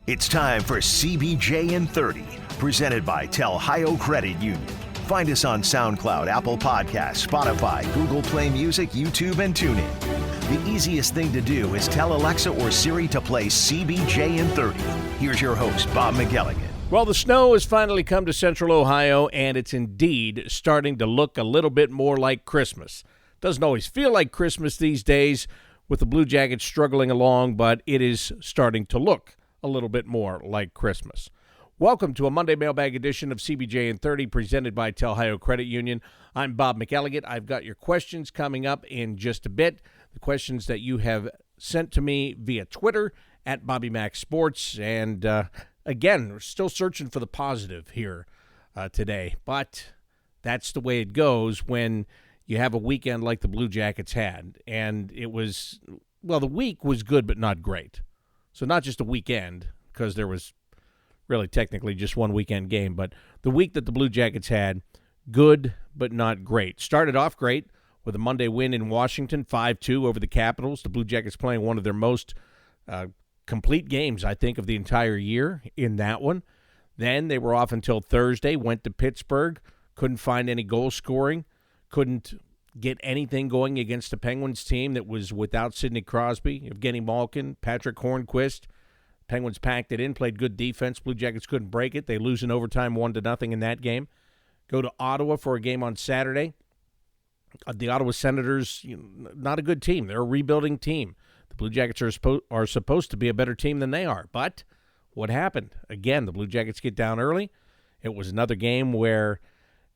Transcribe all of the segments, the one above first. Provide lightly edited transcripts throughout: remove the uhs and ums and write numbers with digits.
It's time for CBJ in 30, presented by HiYo Credit Union. Find us on SoundCloud, Apple Podcasts, Spotify, Google Play Music, YouTube, and TuneIn. The easiest thing to do is tell Alexa or Siri to play CBJ in 30. Here's your host, Bob McElligott. Well, the snow has finally come to Central Ohio, and it's indeed starting to look a little bit more like Christmas. Doesn't always feel like Christmas these days with the Blue Jackets struggling along, but it is starting to look a little bit more like Christmas. Welcome to a Monday Mailbag edition of CBJ in 30, presented by HiYo Credit Union. I'm Bob McElligott. I've got your questions coming up in just a bit. The questions that you have sent to me via Twitter at BobbyMacSports. And again, we're still searching for the positive here today. But that's the way it goes when you have a weekend like the Blue Jackets had. And it was, well, the week was good but not great. So not just a weekend, because there was really technically just one weekend game, but the week that the Blue Jackets had, good but not great. Started off great with a Monday win in Washington, 5-2 over the Capitals. The Blue Jackets playing one of their most complete games, I think, of the entire year in that one. Then they were off until Thursday, went to Pittsburgh, couldn't find any goal scoring, couldn't get anything going against the Penguins team that was without Sidney Crosby, Evgeny Malkin, Patrick Hornquist. Penguins packed it in, played good defense. Blue Jackets couldn't break it. They lose in overtime 1-0 in that game. Go to Ottawa for a game on Saturday. The Ottawa Senators, not a good team. They're a rebuilding team. The Blue Jackets are supposed to be a better team than they are. But what happened? Again, the Blue Jackets get down early. It was another game where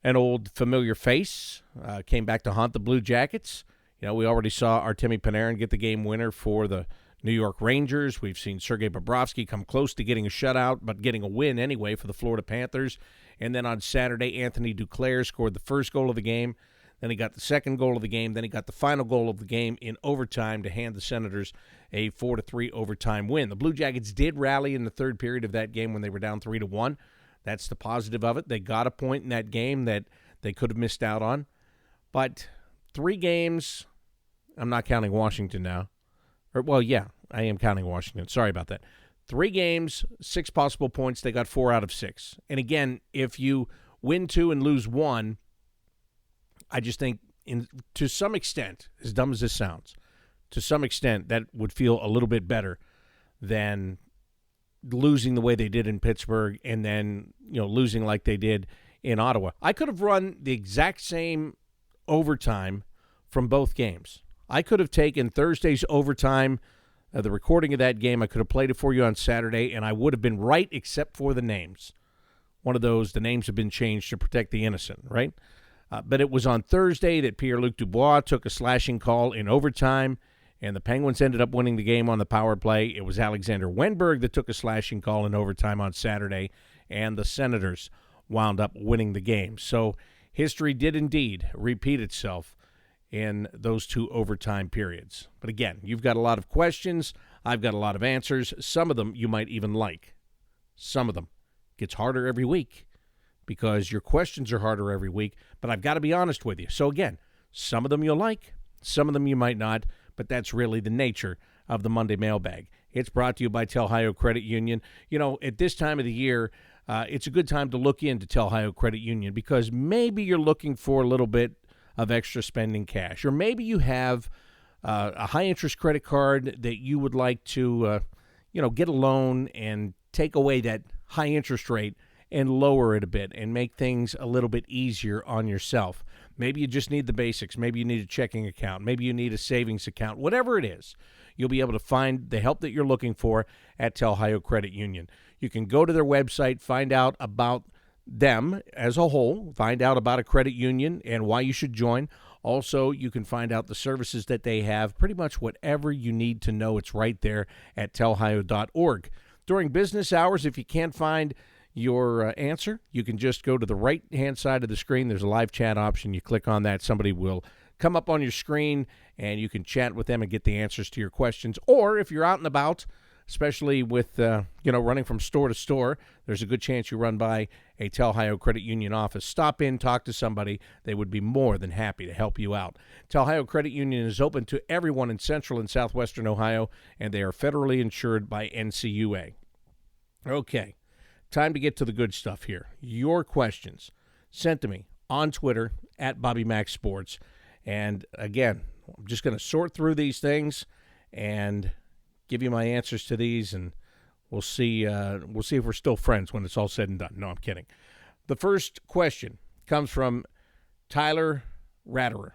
an old familiar face came back to haunt the Blue Jackets. We already saw Artemi Panarin get the game winner for the New York Rangers. We've seen Sergei Bobrovsky come close to getting a shutout, but getting a win anyway for the Florida Panthers. And then on Saturday, Anthony Duclair scored the first goal of the game. Then he got the second goal of the game. Then he got the final goal of the game in overtime to hand the Senators a 4-3 overtime win. The Blue Jackets did rally in the third period of that game when they were down 3-1. That's the positive of it. They got a point in that game that they could have missed out on. But 3 games, I'm not counting Washington now. I am counting Washington. Sorry about that. 3 games, 6 possible points. They got 4 out of 6. And again, if you win 2 and lose 1, I just think to some extent, as dumb as this sounds, to some extent that would feel a little bit better than losing the way they did in Pittsburgh and then, losing like they did in Ottawa. I could have run the exact same overtime from both games. I could have taken Thursday's overtime, the recording of that game. I could have played it for you on Saturday, and I would have been right except for the names. One of those, the names have been changed to protect the innocent, right? But it was on Thursday that Pierre-Luc Dubois took a slashing call in overtime, and the Penguins ended up winning the game on the power play. It was Alexander Wenberg that took a slashing call in overtime on Saturday, and the Senators wound up winning the game. So history did indeed repeat itself in those 2 overtime periods. But again, you've got a lot of questions. I've got a lot of answers. Some of them you might even like. Some of them. Gets harder every week because your questions are harder every week. But I've got to be honest with you. So again, some of them you'll like. Some of them you might not. But that's really the nature of the Monday Mailbag. It's brought to you by HiYo Credit Union. At this time of the year, it's a good time to look into HiYo Credit Union because maybe you're looking for a little bit of extra spending cash. Or maybe you have a high-interest credit card that you would like to, get a loan and take away that high interest rate and lower it a bit and make things a little bit easier on yourself. Maybe you just need the basics. Maybe you need a checking account. Maybe you need a savings account. Whatever it is, you'll be able to find the help that you're looking for at HiYo Credit Union. You can go to their website, find out about them as a whole, find out about a credit union and why you should join. Also, you can find out the services that they have. Pretty much whatever you need to know, it's right there at tellhio.org. During business hours, if you can't find your answer, you can just go to the right-hand side of the screen. There's a live chat option. You click on that. Somebody will come up on your screen, and you can chat with them and get the answers to your questions. Or if you're out and about, especially with, running from store to store, there's a good chance you run by a HiYo Credit Union office. Stop in, talk to somebody. They would be more than happy to help you out. HiYo Credit Union is open to everyone in central and southwestern Ohio, and they are federally insured by NCUA. Okay, time to get to the good stuff here. Your questions sent to me on Twitter at Bobby Mac Sports. And again, I'm just going to sort through these things and give you my answers to these, and we'll see if we're still friends when it's all said and done. No, I'm kidding. The first question comes from Tyler Rattler.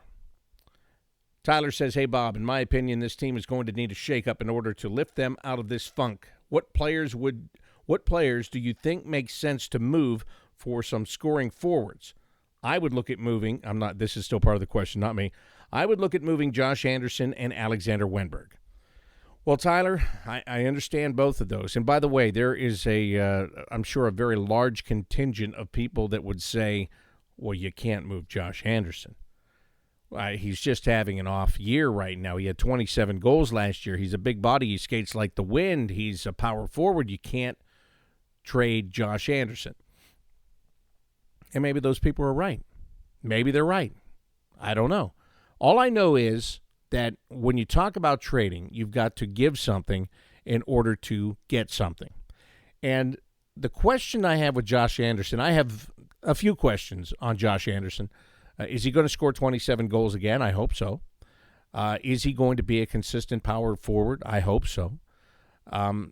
Tyler says, "Hey, Bob, in my opinion, this team is going to need a shakeup in order to lift them out of this funk. What players do you think make sense to move for some scoring forwards? I would look at moving, this is still part of the question, not me. I would look at moving Josh Anderson and Alexander Wenberg." Well, Tyler, I understand both of those. And by the way, there is I'm sure, a very large contingent of people that would say, well, you can't move Josh Anderson. He's just having an off year right now. He had 27 goals last year. He's a big body. He skates like the wind. He's a power forward. You can't trade Josh Anderson. And maybe those people are right. Maybe they're right. I don't know. All I know is that when you talk about trading, you've got to give something in order to get something. And the question I have with Josh Anderson, I have a few questions on Josh Anderson. Is he going to score 27 goals again? I hope so. Is he going to be a consistent power forward? I hope so.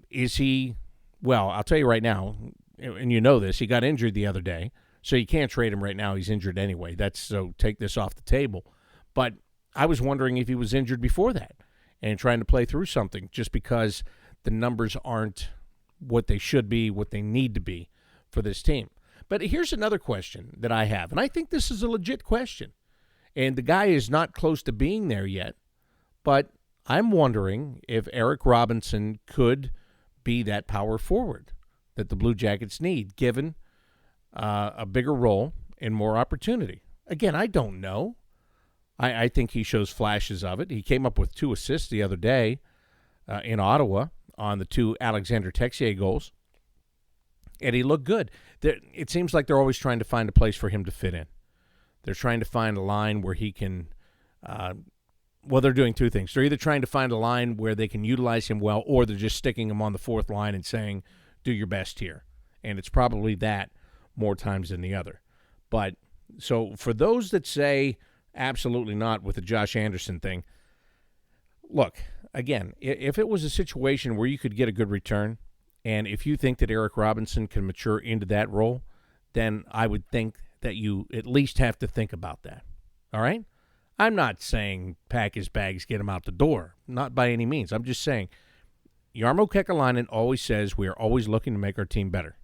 Is he, well, I'll tell you right now, and you know this, he got injured the other day, so you can't trade him right now. He's injured anyway. So take this off the table. But I was wondering if he was injured before that and trying to play through something just because the numbers aren't what they should be, what they need to be for this team. But here's another question that I have, and I think this is a legit question. And the guy is not close to being there yet, but I'm wondering if Eric Robinson could be that power forward that the Blue Jackets need, given a bigger role and more opportunity. Again, I don't know. I think he shows flashes of it. He came up with 2 assists the other day in Ottawa on the 2 Alexander Texier goals, and he looked good. It seems like they're always trying to find a place for him to fit in. They're trying to find a line where he can they're doing 2 things. They're either trying to find a line where they can utilize him well, or they're just sticking him on the 4th line and saying, do your best here. And it's probably that more times than the other. But so for those that say absolutely not with the Josh Anderson thing, look, again, if it was a situation where you could get a good return, and if you think that Eric Robinson can mature into that role, then I would think that you at least have to think about that. All right? I'm not saying pack his bags, get him out the door. Not by any means. I'm just saying Jarmo Kekalainen always says we are always looking to make our team better.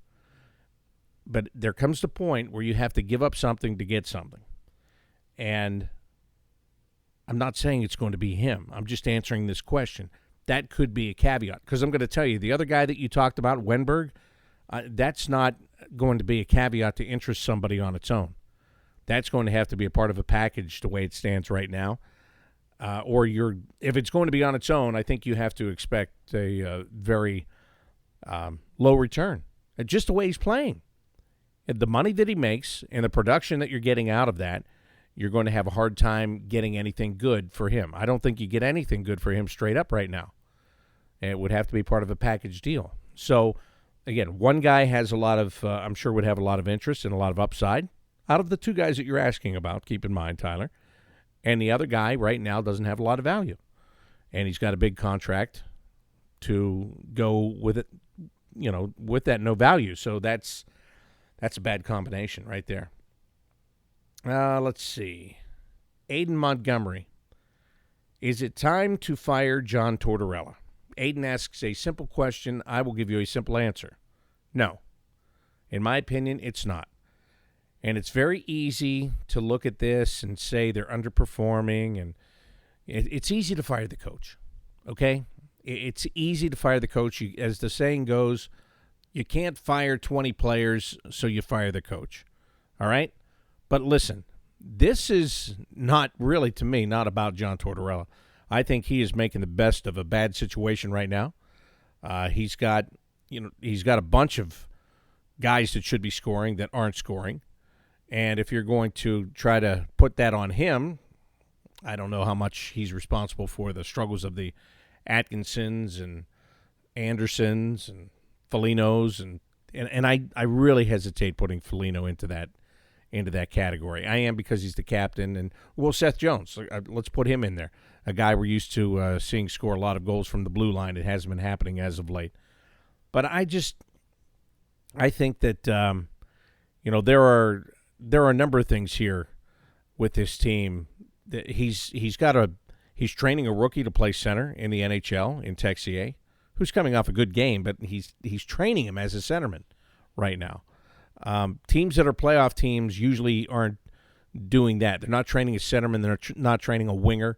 But there comes the point where you have to give up something to get something. And I'm not saying it's going to be him. I'm just answering this question. That could be a caveat. Because I'm going to tell you, the other guy that you talked about, Wenberg, that's not going to be a caveat to interest somebody on its own. That's going to have to be a part of a package the way it stands right now. If it's going to be on its own, I think you have to expect a very low return. Just the way he's playing. The money that he makes and the production that you're getting out of that, you're going to have a hard time getting anything good for him. I don't think you get anything good for him straight up right now. And it would have to be part of a package deal. So, again, one guy has a lot of, I'm sure would have a lot of interest and a lot of upside out of the 2 guys that you're asking about, keep in mind, Tyler. And the other guy right now doesn't have a lot of value. And he's got a big contract to go with it, with that no value. So that's a bad combination right there. Let's see. Aiden Montgomery. Is it time to fire John Tortorella? Aiden asks a simple question. I will give you a simple answer. No. In my opinion, it's not. And it's very easy to look at this and say they're underperforming, and it's easy to fire the coach, okay? It's easy to fire the coach. As the saying goes, you can't fire 20 players, so you fire the coach, all right? But listen, this is not really, to me, not about John Tortorella. I think he is making the best of a bad situation right now. He's got a bunch of guys that should be scoring that aren't scoring. And if you're going to try to put that on him, I don't know how much he's responsible for the struggles of the Atkinsons and Andersons and Folignos, and I really hesitate putting Foligno into that category. I am, because he's the captain, and Seth Jones, let's put him in there. A guy we're used to seeing score a lot of goals from the blue line. It hasn't been happening as of late. But I think that there are a number of things here with this team. That he's training a rookie to play center in the NHL in Texier, who's coming off a good game, but he's training him as a centerman right now. Teams that are playoff teams usually aren't doing that. They're not training a centerman. They're not training a winger.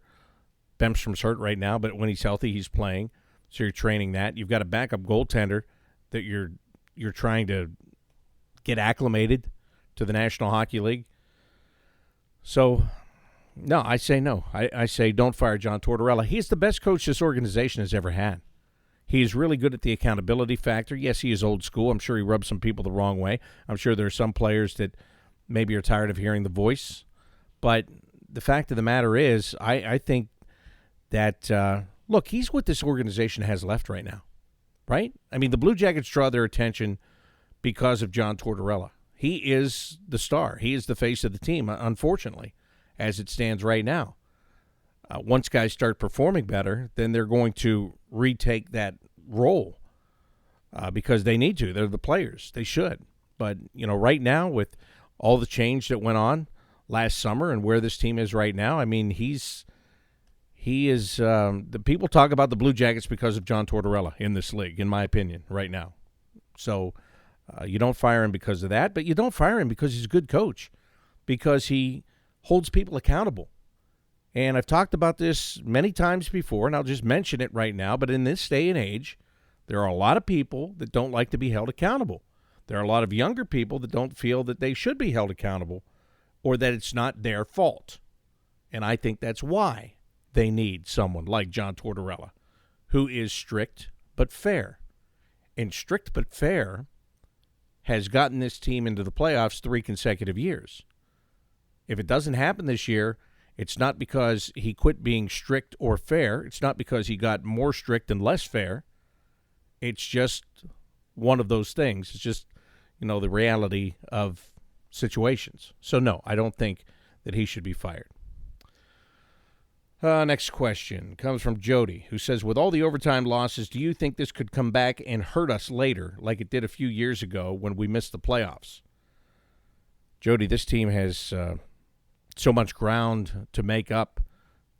Bemstrom's hurt right now, but when he's healthy, he's playing. So you're training that. You've got a backup goaltender that you're trying to get acclimated to the National Hockey League. So, no, I say no. I say don't fire John Tortorella. He's the best coach this organization has ever had. He's really good at the accountability factor. Yes, he is old school. I'm sure he rubs some people the wrong way. I'm sure there are some players that maybe are tired of hearing the voice. But the fact of the matter is, I think that, look, he's what this organization has left right now, right? I mean, the Blue Jackets draw their attention because of John Tortorella. He is the star. He is the face of the team, unfortunately, as it stands right now. Once guys start performing better, then they're going to retake that role because they need to. They're the players. They should. But, right now with all the change that went on last summer and where this team is right now, I mean, he is the people talk about the Blue Jackets because of John Tortorella in this league, in my opinion, right now. So you don't fire him because of that, but you don't fire him because he's a good coach, because he holds people accountable. And I've talked about this many times before, and I'll just mention it right now, but in this day and age, there are a lot of people that don't like to be held accountable. There are a lot of younger people that don't feel that they should be held accountable or that it's not their fault. And I think that's why they need someone like John Tortorella, who is strict but fair. And strict but fair has gotten this team into the playoffs 3 consecutive years. If it doesn't happen this year, it's not because he quit being strict or fair. It's not because he got more strict and less fair. It's just one of those things. It's just, the reality of situations. So, no, I don't think that he should be fired. Next question comes from Jody, who says, with all the overtime losses, do you think this could come back and hurt us later like it did a few years ago when we missed the playoffs? Jody, this team has so much ground to make up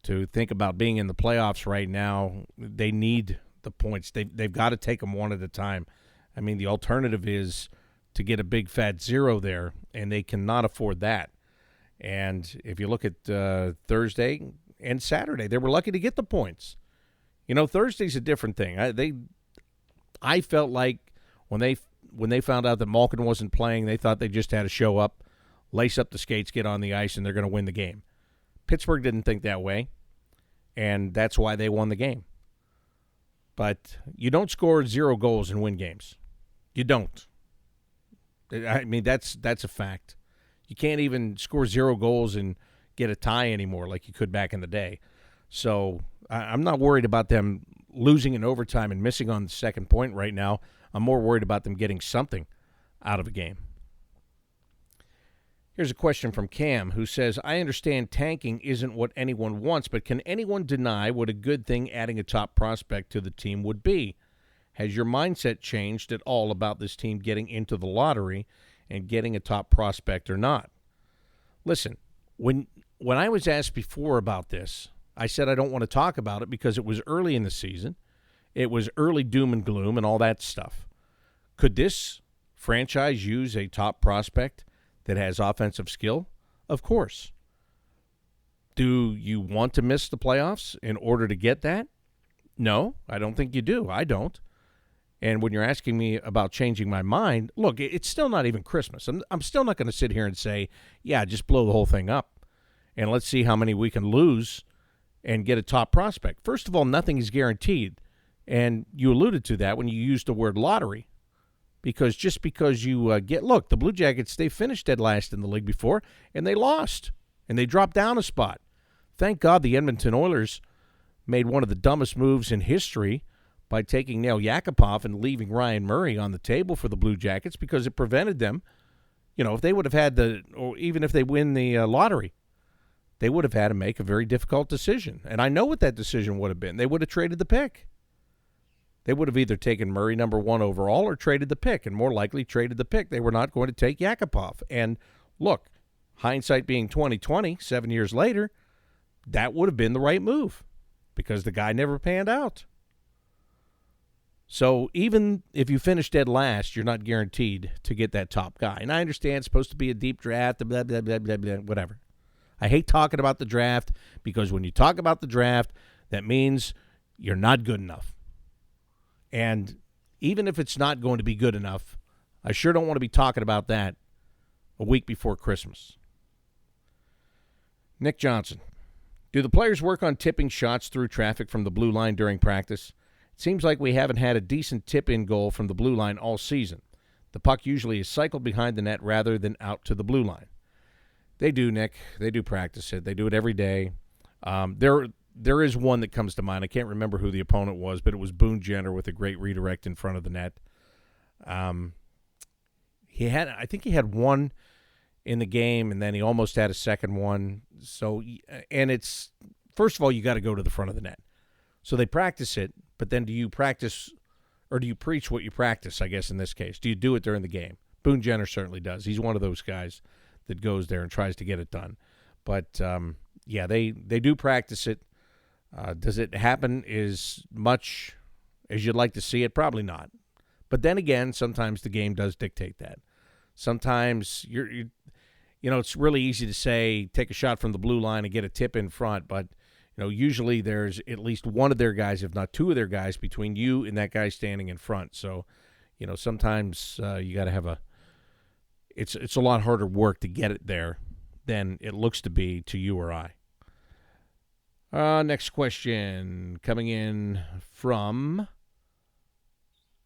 to think about being in the playoffs right now. They need the points. They've got to take them one at a time. I mean, the alternative is to get a big fat 0 there, and they cannot afford that. And if you look at Thursday and Saturday, they were lucky to get the points. Thursday's a different thing. I felt like when they found out that Malkin wasn't playing, they thought they just had to show up, lace up the skates, get on the ice, and they're going to win the game. Pittsburgh didn't think that way, and that's why they won the game. But you don't score 0 goals and win games. You don't. I mean, that's a fact. You can't even score 0 goals and get a tie anymore like you could back in the day. So I'm not worried about them losing in overtime and missing on the second point right now. I'm more worried about them getting something out of a game. Here's a question from Cam, who says, I understand tanking isn't what anyone wants, but can anyone deny what a good thing adding a top prospect to the team would be? Has your mindset changed at all about this team getting into the lottery and getting a top prospect or not? Listen, when I was asked before about this, I said I don't want to talk about it because it was early in the season. It was early doom and gloom and all that stuff. Could this franchise use a top prospect that has offensive skill? Of course. Do you want to miss the playoffs in order to get that? No, I don't think you do. I don't. And when you're asking me about changing my mind, look, it's still not even Christmas. I'm still not going to sit here and say, yeah, just blow the whole thing up, and let's see how many we can lose and get a top prospect. First of all, nothing is guaranteed, and you alluded to that when you used the word lottery, because just because you look, the Blue Jackets, they finished dead last in the league before, and they lost, and they dropped down a spot. Thank God the Edmonton Oilers made one of the dumbest moves in history by taking now Yakupov and leaving Ryan Murray on the table for the Blue Jackets because it prevented them. If they would have had or even if they win the lottery, they would have had to make a very difficult decision. And I know what that decision would have been. They would have traded the pick. They would have either taken Murray number 1 overall or traded the pick, and more likely traded the pick. They were not going to take Yakupov. And look, hindsight being 2020, 7 years later, that would have been the right move because the guy never panned out. So even if you finish dead last, you're not guaranteed to get that top guy. And I understand it's supposed to be a deep draft, blah, blah, blah, blah, blah, whatever. I hate talking about the draft because when you talk about the draft, that means you're not good enough. And even if it's not going to be good enough, I sure don't want to be talking about that a week before Christmas. Nick Johnson. Do the players work on tipping shots through traffic from the blue line during practice? It seems like we haven't had a decent tip-in goal from the blue line all season. The puck usually is cycled behind the net rather than out to the blue line. They do, Nick. They do practice it. They do it every day. There is one that comes to mind. I can't remember who the opponent was, but it was Boone Jenner with a great redirect in front of the net. I think he had one in the game, and then he almost had a second one. So, and it's, first of all, you got to go to the front of the net. So they practice it, but then do you practice, or do you preach what you practice, I guess, in this case? Do you do it during the game? Boone Jenner certainly does. He's one of those guys that goes there and tries to get it done. But, yeah, they do practice it. Does it happen as much as you'd like to see it? Probably not. But then again, sometimes the game does dictate that. Sometimes it's really easy to say take a shot from the blue line and get a tip in front, but usually there's at least one of their guys, if not two of their guys, between you and that guy standing in front. So, sometimes you got to have it's a lot harder work to get it there than it looks to be to you or I. Next question coming in from,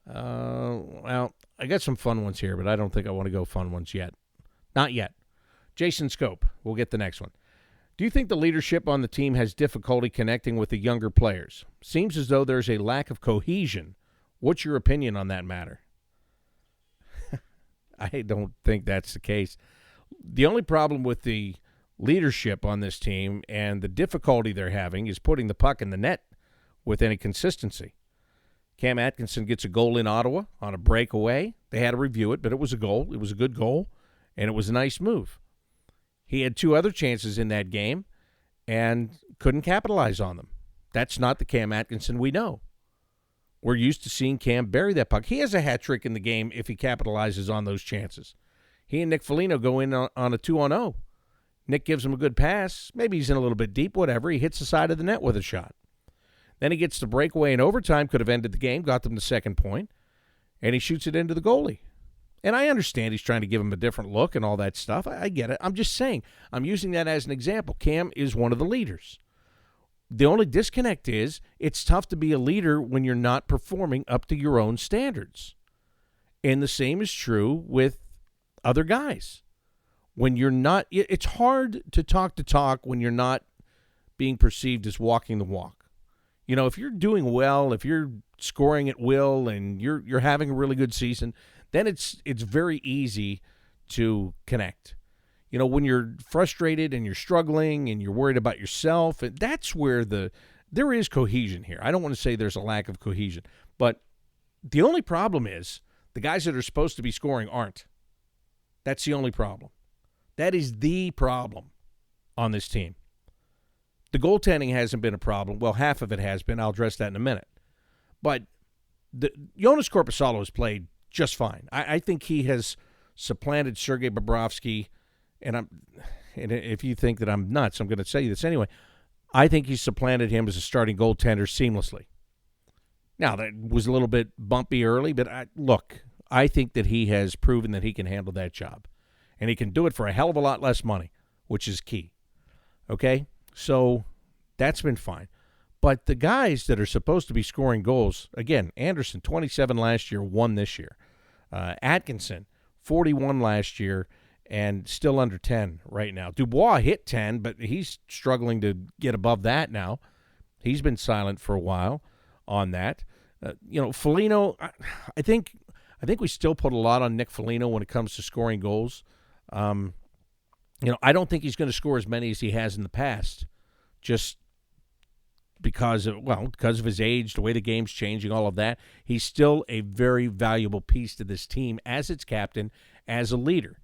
I got some fun ones here, but I don't think I want to go fun ones yet. Not yet. Jason Scope. We'll get the next one. Do you think the leadership on the team has difficulty connecting with the younger players? Seems as though there's a lack of cohesion. What's your opinion on that matter? I don't think that's the case. The only problem with the leadership on this team and the difficulty they're having is putting the puck in the net with any consistency. Cam Atkinson gets a goal in Ottawa on a breakaway. They had to review it, but it was a goal. It was a good goal, and it was a nice move. He had 2 other chances in that game and couldn't capitalize on them. That's not the Cam Atkinson we know. We're used to seeing Cam bury that puck. He has a hat trick in the game if he capitalizes on those chances. He and Nick Foligno go in on a 2-on-0. Nick gives him a good pass. Maybe he's in a little bit deep, whatever. He hits the side of the net with a shot. Then he gets the breakaway in overtime, could have ended the game, got them the second point, and he shoots it into the goalie. And I understand he's trying to give him a different look and all that stuff. I get it. I'm just saying, I'm using that as an example. Cam is one of the leaders. The only disconnect is it's tough to be a leader when you're not performing up to your own standards. And the same is true with other guys. When you're not, it's hard to talk when you're not being perceived as walking the walk. If you're doing well, if you're scoring at will and you're having a really good season, then it's very easy to connect. When you're frustrated and you're struggling and you're worried about yourself, that's where there is cohesion here. I don't want to say there's a lack of cohesion, but the only problem is the guys that are supposed to be scoring aren't. That's the only problem. That is the problem on this team. The goaltending hasn't been a problem. Well, half of it has been. I'll address that in a minute. But Jonas Korpisalo has played just fine. I think he has supplanted Sergei Bobrovsky, and if you think that I'm nuts, I'm going to tell you this anyway. I think he's supplanted him as a starting goaltender seamlessly. Now, that was a little bit bumpy early, but I think that he has proven that he can handle that job. And he can do it for a hell of a lot less money, which is key. Okay? So that's been fine. But the guys that are supposed to be scoring goals, again, Anderson, 27 last year, 1 this year. Atkinson, 41 last year, and still under 10 right now. Dubois hit 10, but he's struggling to get above that now. He's been silent for a while on that. Foligno, I think we still put a lot on Nick Foligno when it comes to scoring goals. I don't think he's going to score as many as he has in the past, just because of his age, the way the game's changing, all of that. He's still a very valuable piece to this team as its captain, as a leader.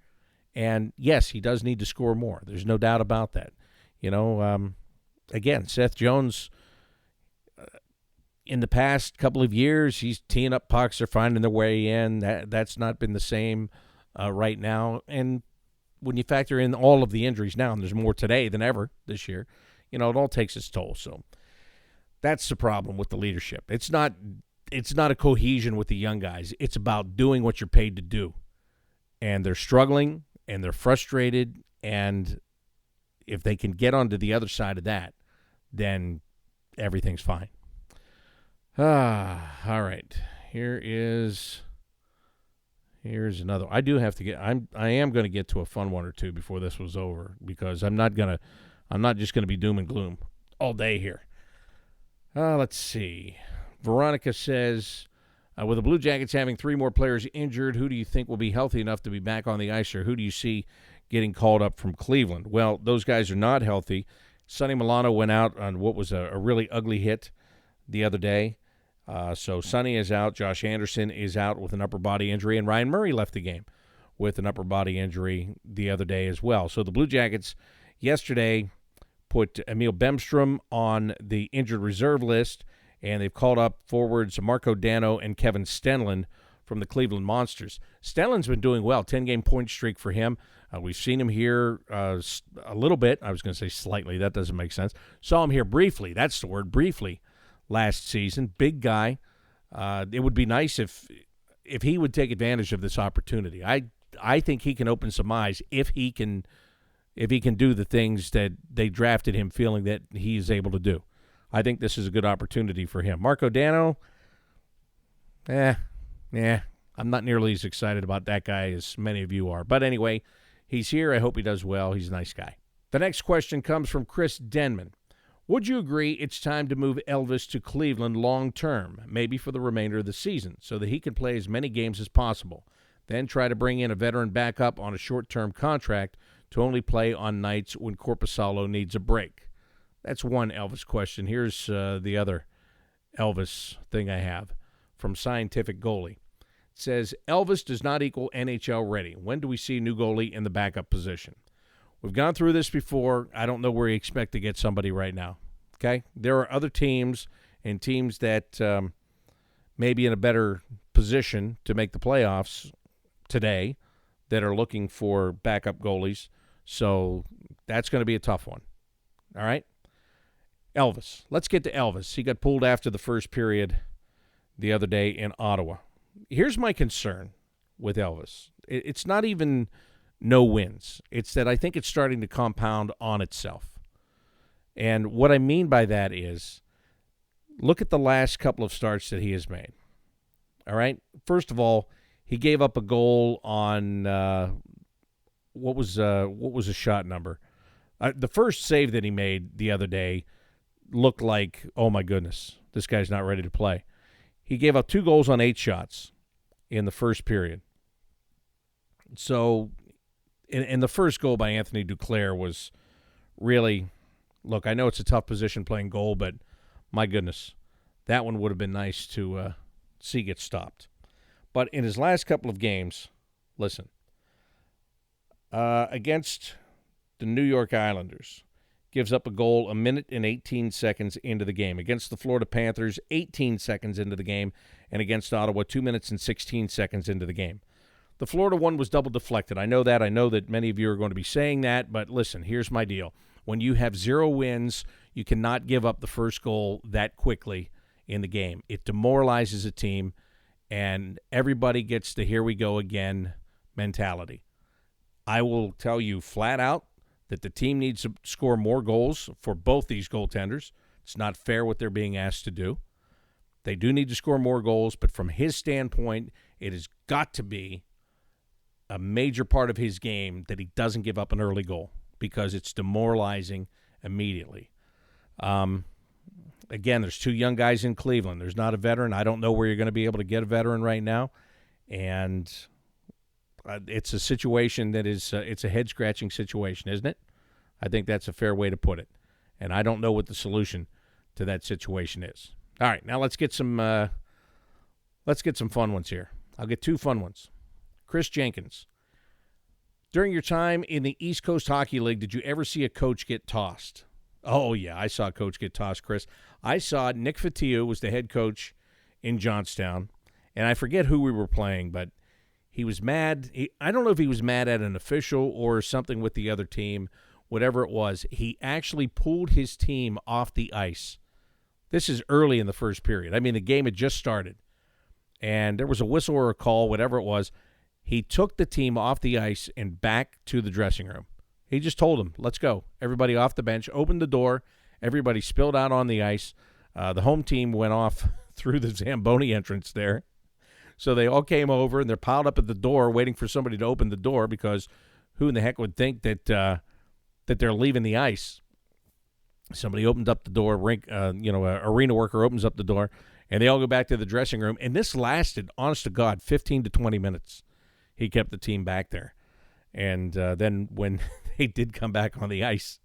And yes, he does need to score more. There's no doubt about that. Again, Seth Jones, in the past couple of years, he's teeing up pucks, they're finding their way in. That's not been the same right now. And when you factor in all of the injuries now, and there's more today than ever this year, it all takes its toll. So that's the problem with the leadership. It's not a cohesion with the young guys. It's about doing what you're paid to do. And they're struggling, and they're frustrated, and if they can get onto the other side of that, then everything's fine. All right. Here's another. I am going to get to a fun one or two before this was over, because I'm not just going to be doom and gloom all day here. Let's see. Veronica says, with the Blue Jackets having 3 more players injured, who do you think will be healthy enough to be back on the ice, or who do you see getting called up from Cleveland? Well, those guys are not healthy. Sonny Milano went out on what was a really ugly hit the other day. So Sonny is out. Josh Anderson is out with an upper body injury, and Ryan Murray left the game with an upper body injury the other day as well. So the Blue Jackets yesterday put Emil Bemstrom on the injured reserve list, and they've called up forwards Marco Dano and Kevin Stenlund from the Cleveland Monsters. Stenlund's been doing well, 10-game point streak for him. We've seen him here a little bit. I was going to say slightly. That doesn't make sense. Saw him here briefly. That's the word, briefly, last season. Big guy. It would be nice if he would take advantage of this opportunity. I think he can open some eyes if he can do the things that they drafted him feeling that he is able to do. I think this is a good opportunity for him. Marco Dano, I'm not nearly as excited about that guy as many of you are. But anyway, he's here. I hope he does well. He's a nice guy. The next question comes from Chris Denman. Would you agree it's time to move Elvis to Cleveland long-term, maybe for the remainder of the season, so that he can play as many games as possible, then try to bring in a veteran backup on a short-term contract to only play on nights when Korpisalo needs a break? That's one Elvis question. Here's the other Elvis thing I have from Scientific Goalie. It says, Elvis does not equal NHL ready. When do we see a new goalie in the backup position? We've gone through this before. I don't know where you expect to get somebody right now. Okay? There are other teams and teams that may be in a better position to make the playoffs today that are looking for backup goalies. So that's going to be a tough one. All right? Elvis. Let's get to Elvis. He got pulled after the first period the other day in Ottawa. Here's my concern with Elvis. It's not even no wins. It's that I think it's starting to compound on itself. And what I mean by that is, look at the last couple of starts that he has made. All right? First of all, he gave up a goal on what was a shot number? The first save that he made the other day looked like, oh my goodness, this guy's not ready to play. He gave up 2 goals on 8 shots in the first period. So, and the first goal by Anthony Duclair was really, look, I know it's a tough position playing goal, but my goodness, that one would have been nice to see get stopped. But in his last couple of games, listen, against the New York Islanders, gives up a goal a minute and 18 seconds into the game. Against the Florida Panthers, 18 seconds into the game. And against Ottawa, 2 minutes and 16 seconds into the game. The Florida one was double deflected. I know that. I know that many of you are going to be saying that. But listen, here's my deal. When you have 0 wins, you cannot give up the first goal that quickly in the game. It demoralizes a team, and everybody gets the here we go again mentality. I will tell you flat out that the team needs to score more goals for both these goaltenders. It's not fair what they're being asked to do. They do need to score more goals, but from his standpoint, it has got to be a major part of his game that he doesn't give up an early goal, because it's demoralizing immediately. again, there's 2 young guys in Cleveland. There's not a veteran. I don't know where you're going to be able to get a veteran right now. And it's a situation that is it's a head-scratching situation, isn't it? I think that's a fair way to put it. And I don't know what the solution to that situation is. All right, now let's get some fun ones here. I'll get 2 fun ones. Chris Jenkins. During your time in the East Coast Hockey League, did you ever see a coach get tossed? Oh, yeah, I saw a coach get tossed, Chris. I saw Nick Foligno was the head coach in Johnstown, and I forget who we were playing, but he was mad. I don't know if he was mad at an official or something with the other team, whatever it was. He actually pulled his team off the ice. This is early in the first period. I mean, the game had just started, and there was a whistle or a call, whatever it was. He took the team off the ice and back to the dressing room. He just told them, let's go. Everybody off the bench, opened the door. Everybody spilled out on the ice. The home team went off through the Zamboni entrance there. So they all came over, and they're piled up at the door waiting for somebody to open the door because who in the heck would think that they're leaving the ice? Somebody opened up the door, arena worker opens up the door, and they all go back to the dressing room. And this lasted, honest to God, 15 to 20 minutes. He kept the team back there. And then when they did come back on the ice,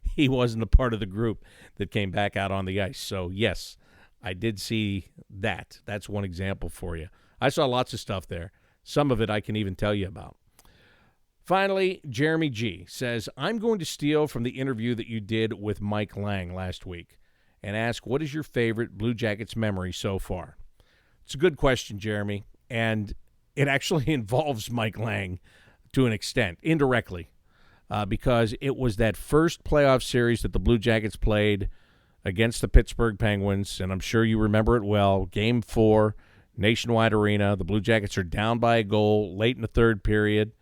he wasn't a part of the group that came back out on the ice. So, yes, I did see that. That's one example for you. I saw lots of stuff there. Some of it I can even tell you about. Finally, Jeremy G. says, I'm going to steal from the interview that you did with Mike Lang last week and ask, what is your favorite Blue Jackets memory so far? It's a good question, Jeremy, and it actually involves Mike Lang to an extent, indirectly, because it was that first playoff series that the Blue Jackets played against the Pittsburgh Penguins, and I'm sure you remember it well. Game 4, Nationwide Arena. The Blue Jackets are down by a goal late in the third period.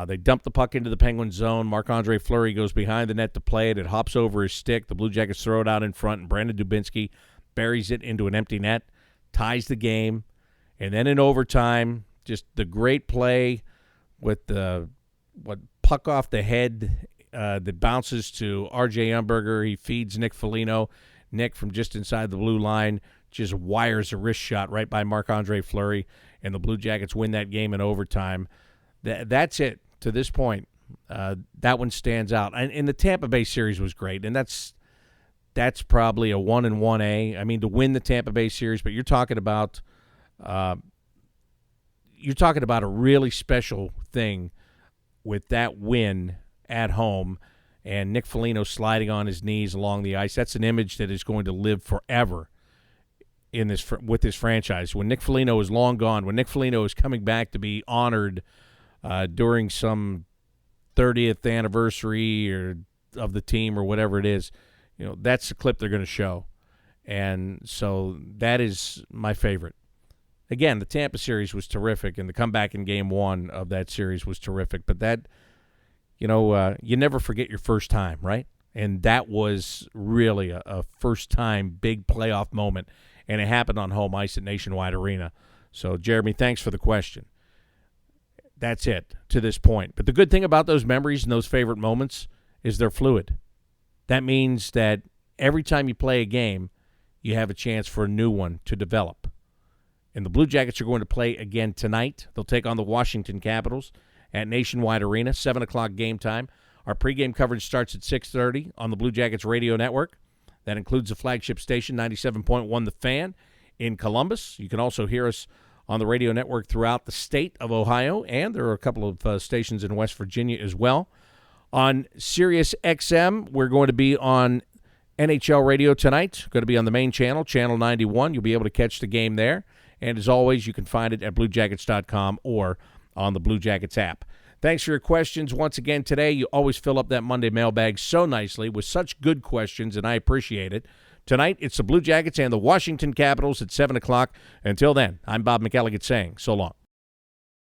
They dump the puck into the Penguin zone. Marc-Andre Fleury goes behind the net to play it. It hops over his stick. The Blue Jackets throw it out in front, and Brandon Dubinsky buries it into an empty net, ties the game. And then in overtime, just the great play with the puck off the head that bounces to R.J. Umberger. He feeds Nick Foligno. Nick, from just inside the blue line, just wires a wrist shot right by Marc-Andre Fleury, and the Blue Jackets win that game in overtime. That's it to this point. That one stands out. And the Tampa Bay series was great, and that's probably a 1 and 1A. I mean, to win the Tampa Bay series, but you're talking about a really special thing with that win at home and Nick Foligno sliding on his knees along the ice. That's an image that is going to live forever with this franchise. When Nick Foligno is long gone, when Nick Foligno is coming back to be honored during some 30th anniversary of the team or whatever it is, that's the clip they're going to show. And so that is my favorite. Again, the Tampa series was terrific, and the comeback in Game 1 of that series was terrific. But that, you never forget your first time, right? And that was really a first-time big playoff moment, and it happened on home ice at Nationwide Arena. So, Jeremy, thanks for the question. That's it to this point. But the good thing about those memories and those favorite moments is they're fluid. That means that every time you play a game, you have a chance for a new one to develop. And the Blue Jackets are going to play again tonight. They'll take on the Washington Capitals at Nationwide Arena, 7 o'clock game time. Our pregame coverage starts at 6:30 on the Blue Jackets radio network. That includes the flagship station, 97.1 The Fan in Columbus. You can also hear us on the radio network throughout the state of Ohio, and there are a couple of stations in West Virginia as well. On Sirius XM, we're going to be on NHL radio tonight. Going to be on the main channel, Channel 91. You'll be able to catch the game there. And as always, you can find it at BlueJackets.com or on the Blue Jackets app. Thanks for your questions once again today. You always fill up that Monday mailbag so nicely with such good questions, and I appreciate it. Tonight, it's the Blue Jackets and the Washington Capitals at 7 o'clock. Until then, I'm Bob McElligott saying so long.